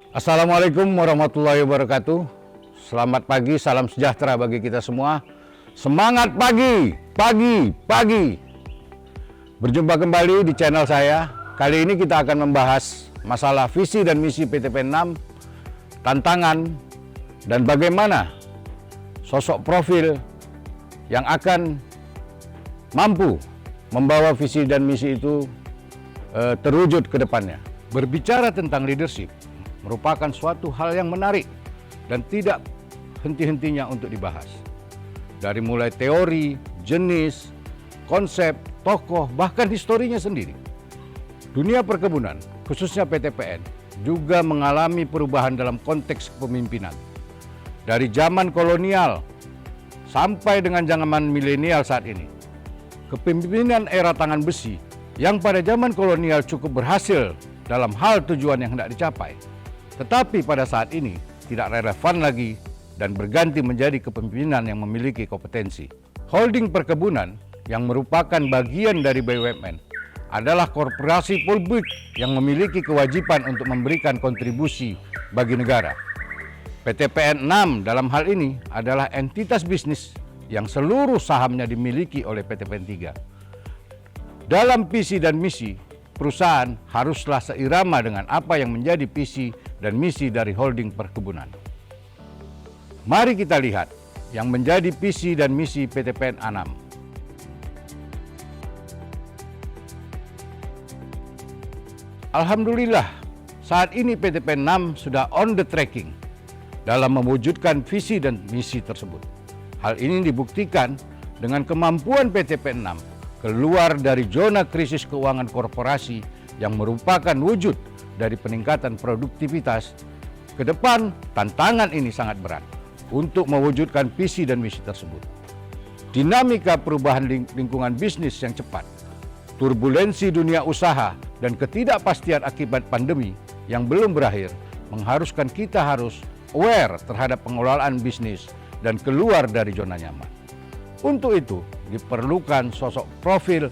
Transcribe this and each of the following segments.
Assalamualaikum warahmatullahi wabarakatuh. Selamat pagi, salam sejahtera bagi kita semua. Semangat pagi, pagi, pagi. Berjumpa kembali di channel saya. Kali ini kita akan membahas masalah visi dan misi PT PEN 6, tantangan, dan bagaimana sosok profil yang akan mampu membawa visi dan misi itu terwujud ke depannya. Berbicara tentang leadership merupakan suatu hal yang menarik dan tidak henti-hentinya untuk dibahas. Dari mulai teori, jenis, konsep, tokoh, bahkan historinya sendiri. Dunia perkebunan, khususnya PT PN, juga mengalami perubahan dalam konteks kepemimpinan. Dari zaman kolonial sampai dengan zaman milenial saat ini. Kepemimpinan era tangan besi yang pada zaman kolonial cukup berhasil dalam hal tujuan yang hendak dicapai. Tetapi pada saat ini tidak relevan lagi dan berganti menjadi kepemimpinan yang memiliki kompetensi. Holding perkebunan yang merupakan bagian dari BUMN adalah korporasi publik yang memiliki kewajiban untuk memberikan kontribusi bagi negara. PT PN 6 dalam hal ini adalah entitas bisnis yang seluruh sahamnya dimiliki oleh PT PN 3. Dalam visi dan misi, perusahaan haruslah seirama dengan apa yang menjadi visi dan misi dari holding perkebunan. Mari kita lihat yang menjadi visi dan misi PT PN 6. Alhamdulillah, saat ini PT PN 6 sudah on the tracking dalam mewujudkan visi dan misi tersebut. Hal ini dibuktikan dengan kemampuan PT PN 6 keluar dari zona krisis keuangan korporasi yang merupakan wujud dari peningkatan produktivitas. Ke depan, tantangan ini sangat berat untuk mewujudkan visi dan misi tersebut. Dinamika perubahan lingkungan bisnis yang cepat, turbulensi dunia usaha, dan ketidakpastian akibat pandemi yang belum berakhir mengharuskan kita harus aware terhadap pengelolaan bisnis dan keluar dari zona nyaman. Untuk itu, diperlukan sosok profil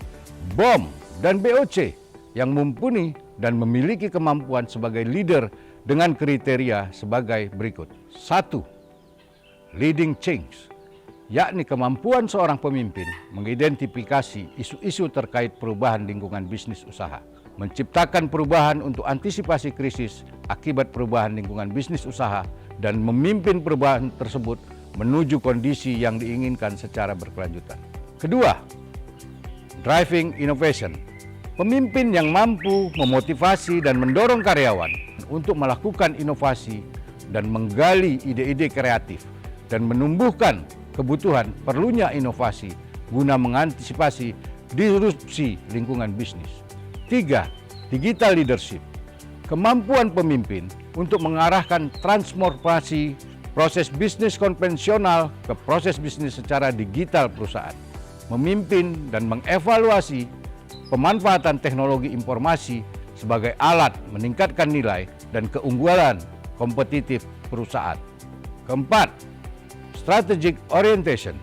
BOM dan BOC yang mumpuni dan memiliki kemampuan sebagai leader dengan kriteria sebagai berikut. 1. Leading change, yakni kemampuan seorang pemimpin mengidentifikasi isu-isu terkait perubahan lingkungan bisnis usaha, menciptakan perubahan untuk antisipasi krisis akibat perubahan lingkungan bisnis usaha, dan memimpin perubahan tersebut menuju kondisi yang diinginkan secara berkelanjutan. Kedua, driving innovation. Pemimpin yang mampu memotivasi dan mendorong karyawan untuk melakukan inovasi dan menggali ide-ide kreatif dan menumbuhkan kebutuhan perlunya inovasi guna mengantisipasi disrupsi lingkungan bisnis. 3. Digital leadership. Kemampuan pemimpin untuk mengarahkan transformasi proses bisnis konvensional ke proses bisnis secara digital perusahaan, memimpin dan mengevaluasi pemanfaatan teknologi informasi sebagai alat meningkatkan nilai dan keunggulan kompetitif perusahaan. Keempat, strategic orientation.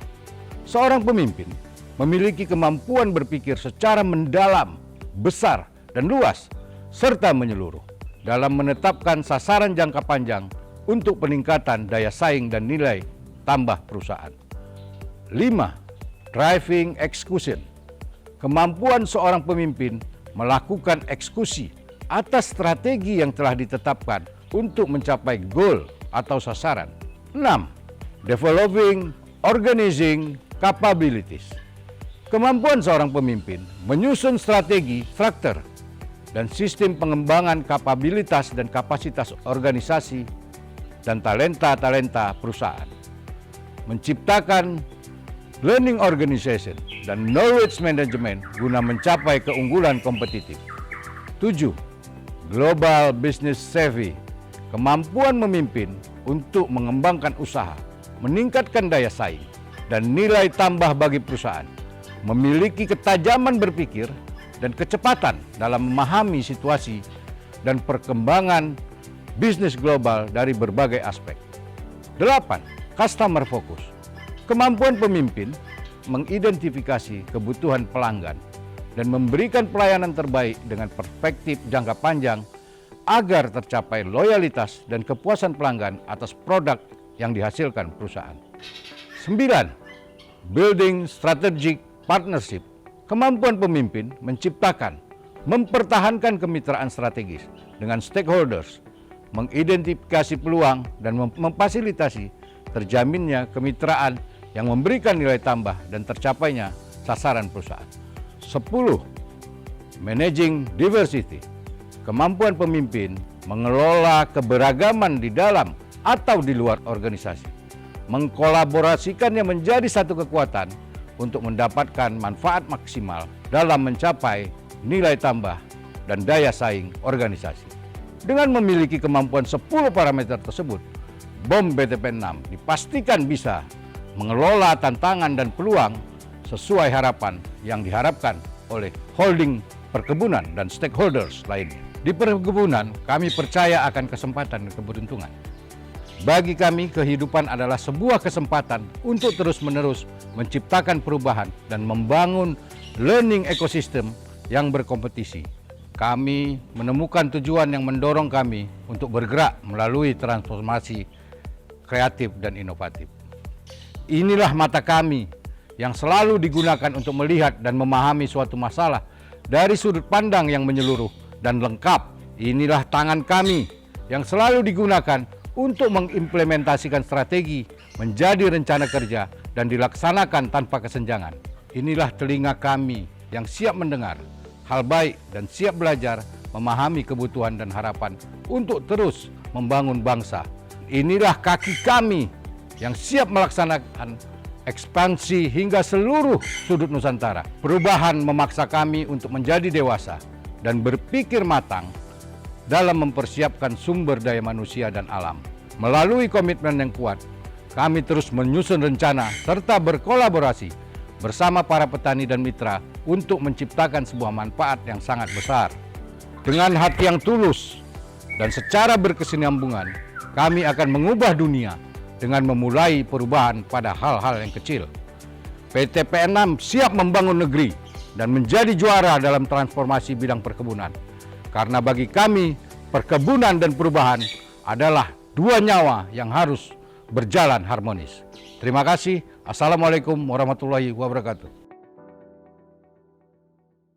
Seorang pemimpin memiliki kemampuan berpikir secara mendalam, besar, dan luas, serta menyeluruh dalam menetapkan sasaran jangka panjang untuk peningkatan daya saing dan nilai tambah perusahaan. 5. Driving execution. Kemampuan seorang pemimpin melakukan eksekusi atas strategi yang telah ditetapkan untuk mencapai goal atau sasaran. 6. Developing organizing capabilities. Kemampuan seorang pemimpin menyusun strategi, struktur, dan sistem pengembangan kapabilitas dan kapasitas organisasi dan talenta-talenta perusahaan. Menciptakan learning organization dan knowledge management guna mencapai keunggulan kompetitif. 7. Global business savvy. Kemampuan memimpin untuk mengembangkan usaha, meningkatkan daya saing, dan nilai tambah bagi perusahaan. Memiliki ketajaman berpikir dan kecepatan dalam memahami situasi dan perkembangan bisnis global dari berbagai aspek. 8. Customer focus. Kemampuan pemimpin mengidentifikasi kebutuhan pelanggan dan memberikan pelayanan terbaik dengan perspektif jangka panjang agar tercapai loyalitas dan kepuasan pelanggan atas produk yang dihasilkan perusahaan. 9. Building strategic partnership. Kemampuan pemimpin menciptakan, mempertahankan kemitraan strategis dengan stakeholders, mengidentifikasi peluang dan memfasilitasi terjaminnya kemitraan yang memberikan nilai tambah dan tercapainya sasaran perusahaan. 10. Managing diversity. Kemampuan pemimpin mengelola keberagaman di dalam atau di luar organisasi, mengkolaborasikannya menjadi satu kekuatan untuk mendapatkan manfaat maksimal dalam mencapai nilai tambah dan daya saing organisasi. Dengan memiliki kemampuan 10 parameter tersebut, BOM BTP6 dipastikan bisa mengelola tantangan dan peluang sesuai harapan yang diharapkan oleh holding perkebunan dan stakeholders lainnya. Di perkebunan, kami percaya akan kesempatan dan keberuntungan. Bagi kami, kehidupan adalah sebuah kesempatan untuk terus-menerus menciptakan perubahan dan membangun learning ecosystem yang berkompetisi. Kami menemukan tujuan yang mendorong kami untuk bergerak melalui transformasi kreatif dan inovatif. Inilah mata kami yang selalu digunakan untuk melihat dan memahami suatu masalah dari sudut pandang yang menyeluruh dan lengkap. Inilah tangan kami yang selalu digunakan untuk mengimplementasikan strategi menjadi rencana kerja dan dilaksanakan tanpa kesenjangan. Inilah telinga kami yang siap mendengar hal baik dan siap belajar memahami kebutuhan dan harapan untuk terus membangun bangsa. Inilah kaki kami yang siap melaksanakan ekspansi hingga seluruh sudut Nusantara. Perubahan memaksa kami untuk menjadi dewasa dan berpikir matang dalam mempersiapkan sumber daya manusia dan alam. Melalui komitmen yang kuat, kami terus menyusun rencana serta berkolaborasi bersama para petani dan mitra untuk menciptakan sebuah manfaat yang sangat besar. Dengan hati yang tulus dan secara berkesinambungan, kami akan mengubah dunia dengan memulai perubahan pada hal-hal yang kecil. PT PN6 siap membangun negeri dan menjadi juara dalam transformasi bidang perkebunan. Karena bagi kami, perkebunan dan perubahan adalah dua nyawa yang harus berjalan harmonis. Terima kasih. Assalamualaikum warahmatullahi wabarakatuh.